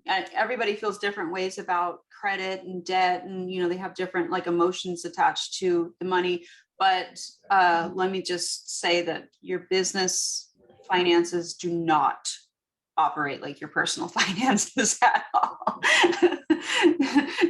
everybody feels different ways about credit and debt, and they have different like emotions attached to the money. But let me just say that your business finances do not operate like your personal finances at all.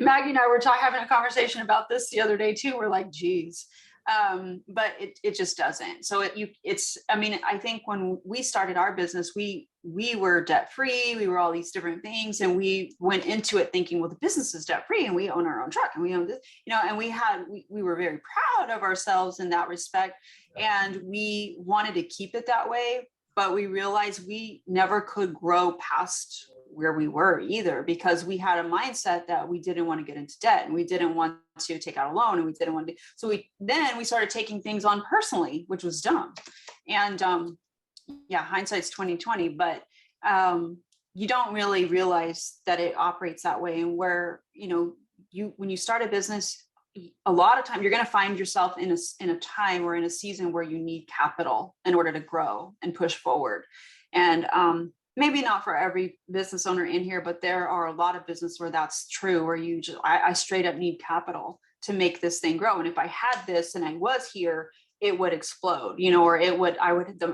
Maggie and I were having a conversation about this the other day too. We're like, geez. But it just doesn't. So I think when we started our business, we were debt free. We were all these different things, and we went into it thinking, well, the business is debt free, and we own our own truck, and we own this, and we were very proud of ourselves in that respect, and we wanted to keep it that way. But we realized we never could grow past where we were either, because we had a mindset that we didn't want to get into debt, and we didn't want to take out a loan, and we didn't want to. So we started taking things on personally, which was dumb. And hindsight's 2020, but you don't really realize that it operates that way. And where, when you start a business, a lot of time you're going to find yourself in a time or in a season where you need capital in order to grow and push forward. And maybe not for every business owner in here, but there are a lot of business where that's true, where I straight up need capital to make this thing grow. And if I had this and I was here, it would explode, or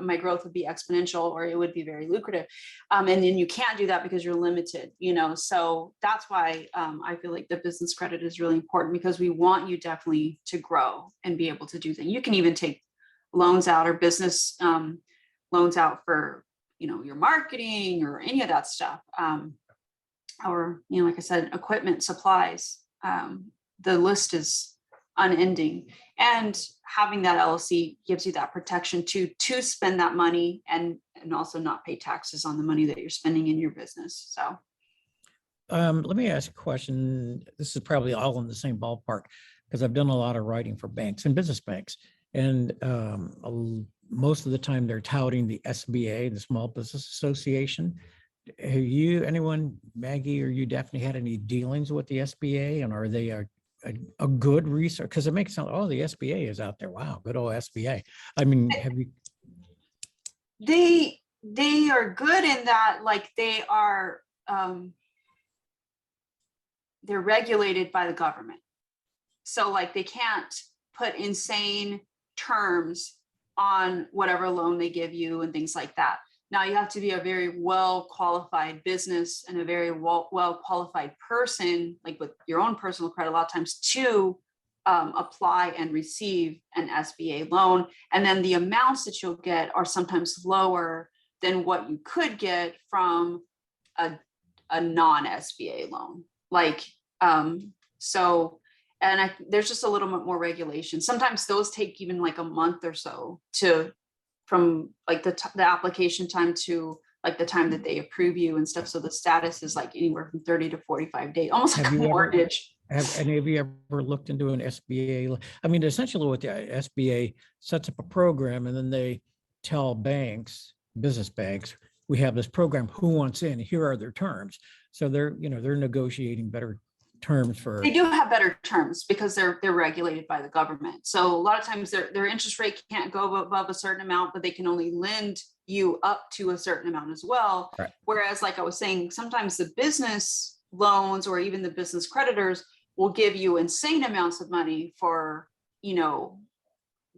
my growth would be exponential, or it would be very lucrative. And then you can't do that because you're limited, so that's why I feel like the business credit is really important, because we want you definitely to grow and be able to do things. You can even take loans out, or business loans out for, your marketing or any of that stuff. Or, like I said, equipment, supplies, the list is unending. And having that LLC gives you that protection to spend that money and also not pay taxes on the money that you're spending in your business. So let me ask a question. This is probably all in the same ballpark, because I've done a lot of writing for banks and business banks. And most of the time they're touting the SBA, the Small Business Association. Have anyone, Maggie or you, Daphne, had any dealings with the SBA? And are they a good resource? Because it makes it sound, the SBA is out there. Wow, good old SBA. I mean, have you? They are good in that, like, they are, they're regulated by the government. So like, they can't put insane terms on whatever loan they give you and things like that. Now, you have to be a very well-qualified business and a very well-qualified person, like with your own personal credit, a lot of times, to apply and receive an SBA loan. And then the amounts that you'll get are sometimes lower than what you could get from a non-SBA loan. Like, there's just a little bit more regulation. Sometimes those take even like a month or so from like the application time to like the time that they approve you and stuff. So the status is like anywhere from 30 to 45 days, almost like a mortgage. Have any of you ever looked into an SBA? I mean, essentially what the SBA sets up a program, and then they tell banks, business banks, we have this program, who wants in? Here are their terms. So they're negotiating better terms for. They do have better terms because they're regulated by the government. So a lot of times their interest rate can't go above a certain amount, but they can only lend you up to a certain amount as well. Right. Whereas, like I was saying, sometimes the business loans or even the business creditors will give you insane amounts of money for,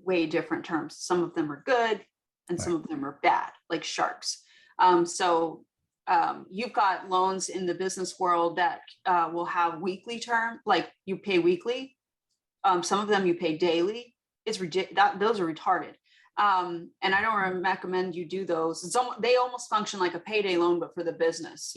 way different terms. Some of them are good and some of them are bad, like sharks. You've got loans in the business world that will have weekly term, like you pay weekly. Some of them you pay daily. It's ridiculous. Those are retarded. And I don't recommend you do those. They almost function like a payday loan, but for the business,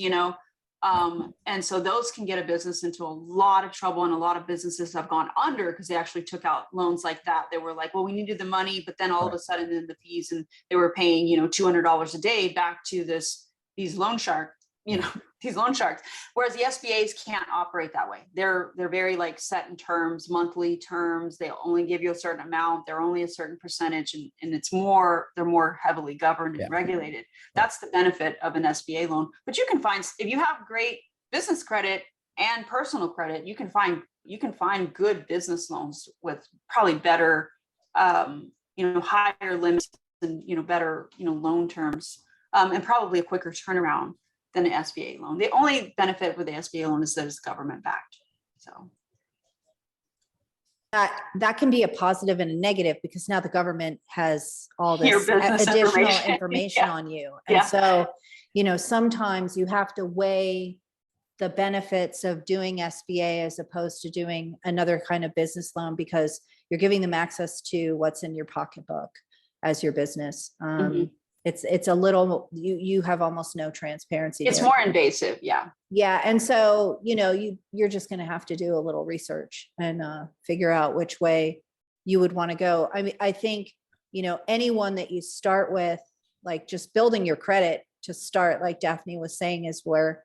and so those can get a business into a lot of trouble, and a lot of businesses have gone under because they actually took out loans like that. They were like, well, we needed the money, but then all of a sudden then the fees, and they were paying, $200 a day back to these loan sharks. These loan sharks, whereas the SBAs can't operate that way. They're very like set in terms, monthly terms. They'll only give you a certain amount. They're only a certain percentage, and they're more heavily governed and regulated. That's the benefit of an SBA loan. But you can find, if you have great business credit and personal credit, you can find good business loans with probably better, higher limits and, better, loan terms, and probably a quicker turnaround. than an SBA loan. The only benefit with the SBA loan is that it's government backed. So That can be a positive and a negative, because now the government has all Your this business additional information. information Yeah. on you. Yeah. And so, you know, sometimes you have to weigh the benefits of doing SBA as opposed to doing another kind of business loan, because you're giving them access to what's in your pocketbook as your business. Mhm. It's a little, you have almost no transparency. It's there. more invasive. Yeah. Yeah. And so, you know, you're just going to have to do a little research and figure out which way you would want to go. I mean, I think, you know, anyone that you start with, like just building your credit to start, like Daphne was saying, is where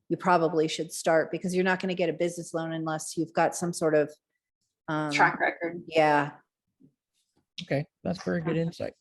you probably should start, because you're not going to get a business loan unless you've got some sort of Track record. yeah. Okay, that's very good insight.